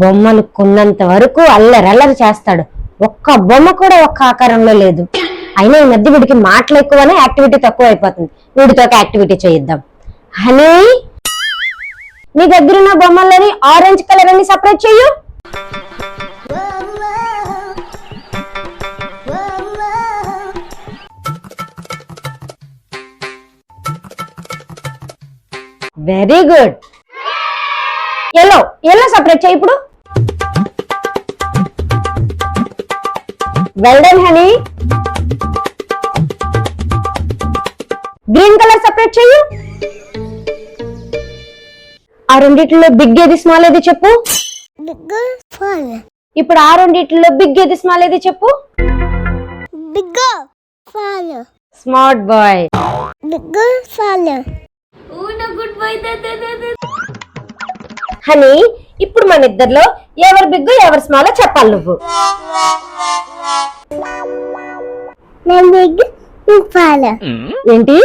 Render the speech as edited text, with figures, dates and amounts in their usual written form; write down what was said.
బొమ్మలు కొన్నంత వరకు అల్లరల్లరి చేస్తాడు. ఒక్క బొమ్మ కూడా ఒక్క ఆకారంలో లేదు. అయినా ఈ మధ్య వీడికి మాటలు ఎక్కువనే యాక్టివిటీ తక్కువ అయిపోతుంది. వీడితో ఒక యాక్టివిటీ చేయిద్దాం. హనీ, నీ దగ్గర ఉన్న బొమ్మలని ఆరెంజ్ కలర్ అని సపరేట్ చెయ్యు. Very good. Yellow yellow separate చేయి ఇప్పుడు. Well done honey. Green colour separate చెయ్యు. ఆ రెండిట్లో బిగ్ ఏది స్మాల్ ఏది చెప్పు. ఇప్పుడు ఆ రెండిట్లో బిగ్ ఏది స్మాల్ ఏది చెప్పు. Smart boy. హనీ, ఇప్పుడు మన ఇద్దర్లో ఎవరు బిగ్ ఎవరు స్మాల్ చెప్పాలి నువ్వు. ఏంటి?